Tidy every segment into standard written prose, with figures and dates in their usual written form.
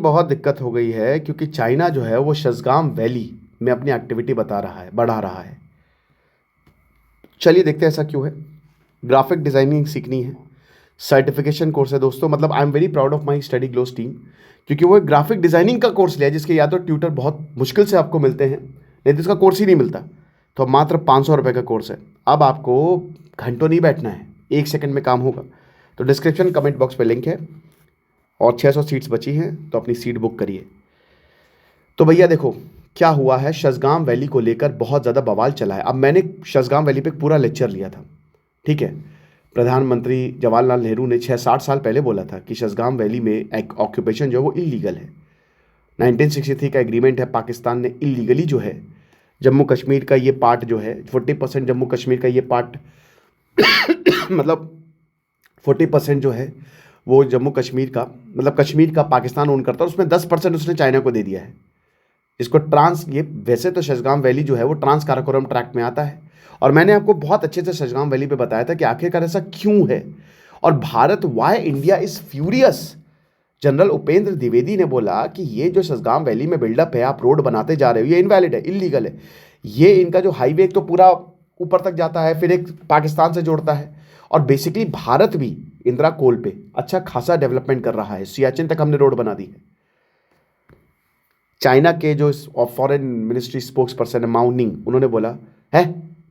बहुत दिक्कत हो गई है क्योंकि चाइना जो है वो शज़गाम वैली में अपनी एक्टिविटी बढ़ा रहा है। चलिए देखते हैं ऐसा क्यों है। ग्राफिक डिज़ाइनिंग सीखनी है, सर्टिफिकेशन कोर्स है दोस्तों। मतलब I am very proud of my study glows team, क्योंकि वो एक ग्राफिक डिज़ाइनिंग का कोर्स लिया है जिसके या तो ट्यूटर बहुत मुश्किल से आपको मिलते हैं, नहीं तो इसका कोर्स ही नहीं मिलता। तो मात्र 500 रुपये का कोर्स है। अब आपको घंटों नहीं बैठना है, 1 सेकंड में काम होगा। तो डिस्क्रिप्शन कमेंट बॉक्स पे लिंक है और 600 सीट्स बची हैं, तो अपनी सीट बुक करिए। तो भैया देखो क्या हुआ है, शज़गाम वैली को लेकर बहुत ज़्यादा बवाल चला है। अब मैंने शज़गाम वैली पे पूरा लेक्चर लिया था, ठीक है। प्रधानमंत्री जवाहरलाल नेहरू ने 6-7 साल पहले बोला था कि शज़गाम वैली में एक ऑक्यूपेशन जो है वो इलीगल है। 1963 का एग्रीमेंट है, पाकिस्तान ने इलीगली जो है जम्मू कश्मीर का ये पार्ट जो है 40% जम्मू कश्मीर का ये पार्ट मतलब 40% जो है वो जम्मू कश्मीर का, मतलब कश्मीर का पाकिस्तान ओन करता है, उसमें 10% उसने चाइना को दे दिया है। इसको ट्रांस, ये वैसे तो शज़गाम वैली जो है वो ट्रांस काराकोरम ट्रैक्ट में आता है, और मैंने आपको बहुत अच्छे से शज़गाम वैली पे बताया था कि आखिरकार ऐसा क्यों है। और Bharat, why India is furious. General Upendra Dwivedi ने बोला कि ये जो शज़गाम वैली में बिल्डअप है, आप रोड बनाते जा रहे हो, ये इनवैलिड है, इलीगल है। ये इनका जो हाईवे तो पूरा ऊपर तक जाता है, फिर एक पाकिस्तान से जोड़ता है, और बेसिकली भारत भी इंदिरा कोल पे अच्छा खासा डेवलपमेंट कर रहा है। सियाचिन तक हमने रोड बना दी है। चाइना के जो फॉरेन मिनिस्ट्री स्पोक्स पर्सन है माउ निंग, उन्होंने बोला है,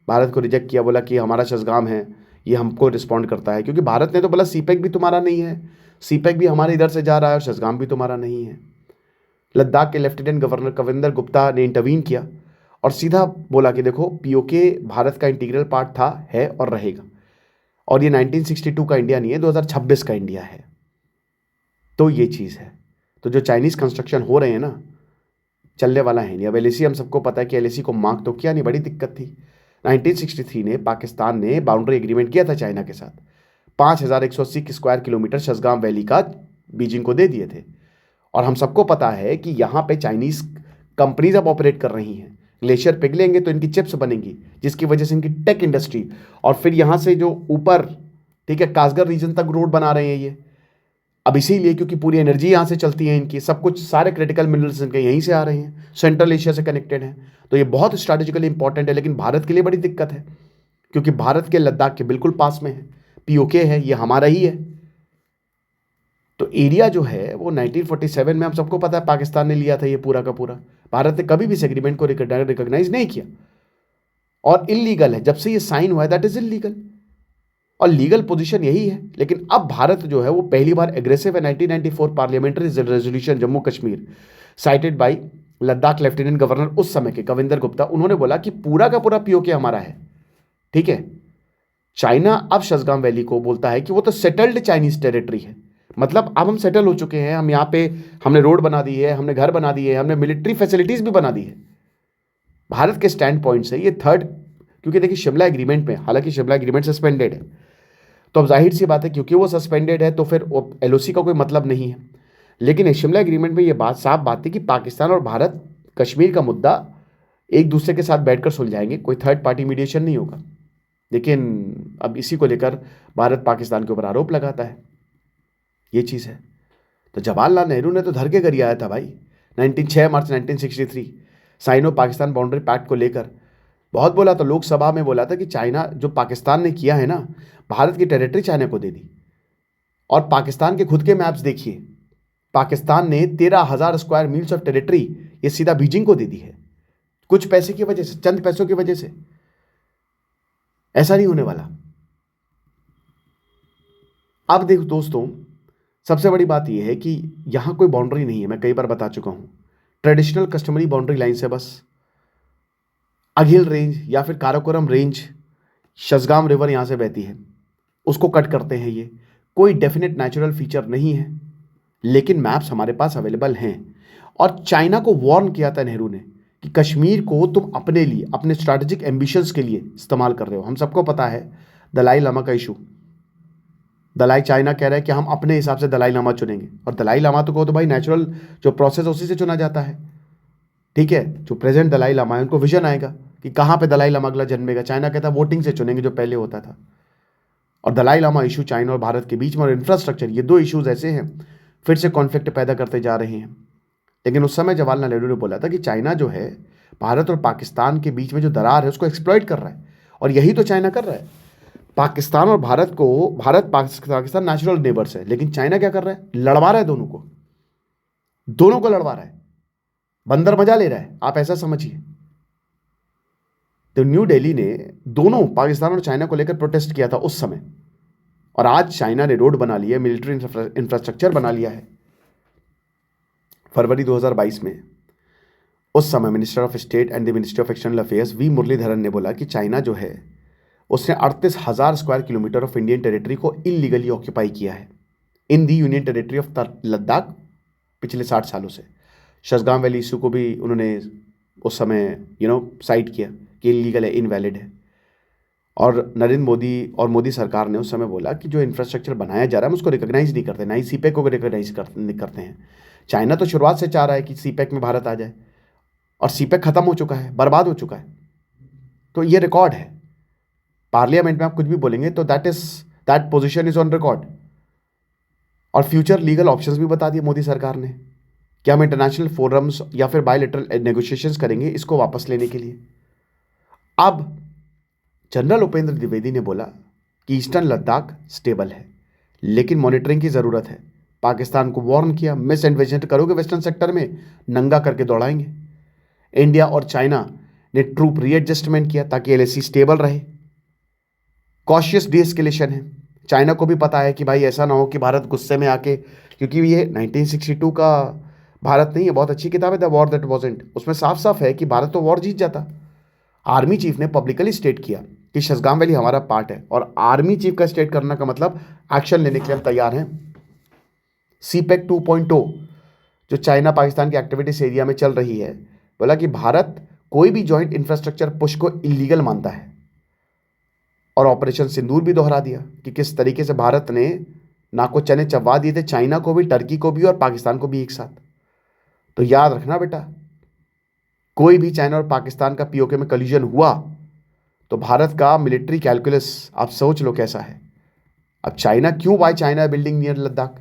भारत को रिजेक्ट किया, बोला कि हमारा शज़गाम है ये हमको रिस्पॉन्ड करता है, क्योंकि भारत ने तो बोला सीपेक भी तुम्हारा नहीं है, सीपेक भी हमारे इधर से जा रहा है और शज़गाम भी तुम्हारा नहीं है। लद्दाख के लेफ्टिनेंट गवर्नर कविंदर गुप्ता ने इंटरवीन किया और सीधा बोला कि देखो पीओके भारत का इंटीग्रल पार्ट था, है और रहेगा, और ये 1962 का इंडिया नहीं है, 2026 का इंडिया है। तो ये चीज़ है। तो जो चाइनीज़ कंस्ट्रक्शन हो रहे हैं ना, चलने वाला है नहीं। अब एलएसी, हम सबको पता है कि एलएसी को मार्क तो किया नहीं, बड़ी दिक्कत थी। 1963 ने पाकिस्तान ने बाउंड्री एग्रीमेंट किया था चाइना के साथ, 5180 स्क्वायर किलोमीटर शज़गाम वैली का बीजिंग को दे दिए थे। और हम सबको पता है कि यहाँ पे चाइनीज़ कंपनीज अब ऑपरेट कर रही हैं। ग्लेशियर पिघलेंगे तो इनकी चिप्स बनेंगी, जिसकी वजह से इनकी टेक इंडस्ट्री, और फिर यहाँ से जो ऊपर, ठीक है, कासगढ़ रीजन तक रोड बना रहे हैं ये। अब इसीलिए क्योंकि पूरी एनर्जी यहाँ से चलती है इनकी, सब कुछ, सारे क्रिटिकल मिनरल्स इनके यहीं से आ रहे हैं, सेंट्रल एशिया से कनेक्टेड हैं। तो ये बहुत स्ट्रैटेजिकली इंपॉर्टेंट है, लेकिन भारत के लिए बड़ी दिक्कत है क्योंकि भारत के लद्दाख के बिल्कुल पास में है, पीओके है, ये हमारा ही है। तो एरिया जो है वो 1947 में हम सबको पता है पाकिस्तान ने लिया था ये पूरा का पूरा। भारत ने कभी भी इस एग्रीमेंट को रिकॉग्नाइज नहीं किया और इलीगल है। जब से ये साइन हुआ है दैट इज इलीगल, और लीगल पोजीशन यही है। लेकिन अब भारत जो है वो पहली बार एग्रेसिव है। 1994 parliamentary resolution Jammu Kashmir cited by Ladakh lieutenant governor उस समय के कविंदर गुप्ता, उन्होंने बोला कि पूरा का पूरा पीओके हमारा है, ठीक है। चाइना अब शज़गाम वैली को बोलता है कि वो तो सेटल्ड चाइनीज टेरिटरी है, मतलब अब हम सेटल हो चुके हैं, हम यहाँ पे, हमने रोड बना दी है, हमने घर बना दिए, हमने मिलिट्री फैसिलिटीज भी बना दी है। भारत के स्टैंड पॉइंट से ये थर्ड, क्योंकि देखिए शिमला एग्रीमेंट में, हालांकि शिमला एग्रीमेंट सस्पेंडेड है, तो अब जाहिर सी बात है क्योंकि वो सस्पेंडेड है तो फिर एलओसी का कोई मतलब नहीं है। लेकिन इस शिमला एग्रीमेंट में ये बात साफ बात थी कि पाकिस्तान और भारत कश्मीर का मुद्दा एक दूसरे के साथ बैठकर सुलझाएंगे, कोई थर्ड पार्टी मीडिएशन नहीं होगा। लेकिन अब इसी को लेकर भारत पाकिस्तान के ऊपर आरोप लगाता है, ये चीज़ है। तो जवाहरलाल नेहरू ने तो धर के गरियाया था भाई, 6 मार्च 1963 साइनो पाकिस्तान बाउंड्री पैक्ट को लेकर बहुत बोला था, लोकसभा में बोला था कि चाइना, जो पाकिस्तान ने किया है ना, भारत की टेरिटरी चाइना को दे दी। और पाकिस्तान के खुद के मैप्स देखिए, पाकिस्तान ने 13,000 स्क्वायर मील्स ऑफ टेरिटरी ये सीधा बीजिंग को दे दी है, कुछ पैसे की वजह से, चंद पैसों की वजह से। ऐसा नहीं होने वाला। अब देखो दोस्तों, सबसे बड़ी बात यह है कि यहां कोई बाउंड्री नहीं है, मैं कई बार बता चुका हूं। ट्रेडिशनल कस्टमरी बाउंड्री लाइन से बस अघिल रेंज या फिर काराकोरम रेंज, शज़गाम रिवर यहां से बहती है, उसको कट करते हैं। ये कोई डेफिनेट नेचुरल फीचर नहीं है, लेकिन मैप्स हमारे पास अवेलेबल हैं। और चाइना को वार्न किया था नेहरू ने कि कश्मीर को तुम अपने लिए, अपने स्ट्रैटेजिक एम्बिशंस के लिए इस्तेमाल कर रहे हो। हम सबको पता है दलाई लामा का इशू, दलाई चाइना कह रहा है कि हम अपने हिसाब से दलाई लामा चुनेंगे, और दलाई लामा तो कहो तो भाई नेचुरल जो प्रोसेस उसी से चुना जाता है, ठीक है। जो प्रेजेंट दलाई लामा है उनको विजन आएगा कि कहाँ पे दलाई लामा अगला जन्मेगा। चाइना कहता है वोटिंग से चुनेंगे जो पहले होता था। और दलाई लामा इशू चाइना और भारत के बीच में, और इंफ्रास्ट्रक्चर, ये दो इश्यूज ऐसे हैं फिर से कॉन्फ्लिक्ट पैदा करते जा रहे हैं। लेकिन उस समय जवाहरलाल नेहरू ने बोला था कि चाइना जो है भारत और पाकिस्तान के बीच में जो दरार है उसको एक्सप्लॉइट कर रहा है, और यही तो चाइना कर रहा है। पाकिस्तान और भारत को, भारत पाकिस्तान नेचुरल नेबर्स है, लेकिन चाइना क्या कर रहा है, लड़वा रहा है दोनों को, दोनों को लड़वा रहा है, बंदर मजा ले रहा है, आप ऐसा समझिए। तो न्यू दिल्ली ने दोनों पाकिस्तान और चाइना को लेकर प्रोटेस्ट किया था उस समय, और आज चाइना ने रोड बना लिया, मिलिट्री इंफ्रास्ट्रक्चर बना लिया है। फरवरी 2022 में उस समय minister of state and the ministry of external affairs V Muraleedharan ने बोला कि चाइना जो है उसने 38,000 square kilometre of Indian territory को इलीगली ऑक्यूपाई किया है in the union territory of Ladakh पिछले 60 सालों से। शसगांव वैली इशू को भी उन्होंने उस समय साइट किया कि इलीगल है, इनवैलिड है। और नरेंद्र मोदी और मोदी सरकार ने उस समय बोला कि जो इंफ्रास्ट्रक्चर बनाया जा रहा है हम उसको रिकॉग्नाइज नहीं करते, ना ही सीपेक को रिकॉग्नाइज करते हैं। चाइना तो शुरुआत से चाह रहा है कि सीपेक में भारत आ जाए, और सीपेक खत्म हो चुका है, बर्बाद हो चुका है। तो ये रिकॉर्ड है, पार्लियामेंट में आप कुछ भी बोलेंगे तो that position is on record. और फ्यूचर लीगल ऑप्शंस भी बता दिए मोदी सरकार ने कि हम इंटरनेशनल फोरम्स या फिर बायलैटरल नेगोशिएशंस करेंगे इसको वापस लेने के लिए। अब जनरल उपेंद्र द्विवेदी ने बोला कि ईस्टर्न लद्दाख स्टेबल है, लेकिन मॉनिटरिंग की ज़रूरत है। पाकिस्तान को वार्न किया, मिस इन्वेस्टमेंट करोगे वेस्टर्न सेक्टर में, नंगा करके दौड़ाएंगे। इंडिया और चाइना ने ट्रूप रीएडजस्टमेंट किया ताकि एलएसी स्टेबल रहे। कॉशियस डीएस्केलेशन है, चाइना को भी पता है कि भाई ऐसा ना हो कि भारत गुस्से में आके, क्योंकि ये 1962 का भारत नहीं है, बहुत अच्छी किताब है द वॉर दैट वाज़न्ट, उसमें साफ साफ है कि भारत तो वॉर जीत जाता। आर्मी चीफ ने पब्लिकली स्टेट किया कि शसगांव वैली हमारा पार्ट है, और आर्मी चीफ का स्टेट करने का मतलब एक्शन लेने के लिए हम तैयार हैं। सीपेक 2.0 जो चाइना पाकिस्तान की एक्टिविटीज एरिया में चल रही है, बोला कि भारत कोई भी जॉइंट इंफ्रास्ट्रक्चर पुश को इलीगल मानता है। और ऑपरेशन सिंदूर भी दोहरा दिया कि किस तरीके से भारत ने नाक को चने चबवा दिए थे, चाइना को भी, टर्की को भी और पाकिस्तान को भी एक साथ। तो याद रखना बेटा, कोई भी चाइना और पाकिस्तान का पीओके में कलिजन हुआ तो भारत का मिलिट्री कैलकुलस आप सोच लो कैसा है। अब चाइना क्यों, why China building near Ladakh,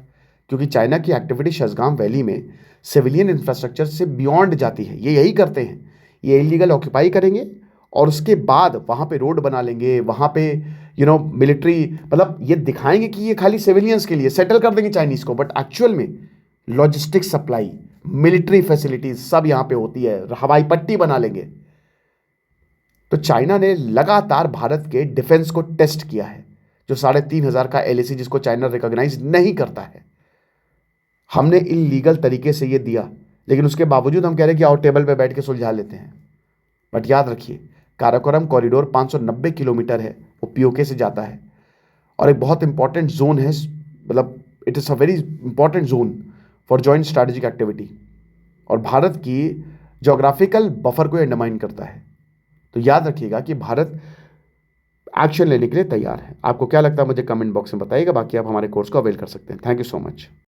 क्योंकि चाइना की एक्टिविटी शसगांव वैली में सिविलियन इंफ्रास्ट्रक्चर से बियॉन्ड जाती है। ये यही करते हैं, ये इलीगल ऑक्यूपाई करेंगे और उसके बाद वहाँ पे रोड बना लेंगे, वहाँ पे मिलिट्री, मतलब ये दिखाएंगे कि ये खाली सिविलियंस के लिए, सेटल कर देंगे चाइनीज़ को, बट एक्चुअल में लॉजिस्टिक सप्लाई, मिलिट्री फैसिलिटीज सब यहाँ पे होती है, हवाई पट्टी बना लेंगे। तो चाइना ने लगातार भारत के डिफेंस को टेस्ट किया है, जो 3,500 का एलएसी जिसको चाइना रिकॉग्नाइज नहीं करता है। हमने इलीगल तरीके से ये दिया, लेकिन उसके बावजूद हम कह रहे हैं कि आओ टेबल पे बैठ के सुलझा लेते हैं। बट याद रखिए, काराकोरम कॉरिडोर 590 किलोमीटर है, वो पीओके से जाता है, और एक बहुत इंपॉर्टेंट जोन है, मतलब it is a very important zone for joint strategic activity, और भारत की जोग्राफिकल बफर को अंडरमाइन करता है। तो याद रखिएगा कि भारत एक्शन लेने के लिए तैयार है। आपको क्या लगता है मुझे कमेंट बॉक्स में बताइएगा, बाकी आप हमारे कोर्स को अवेल कर सकते हैं। Thank you so much.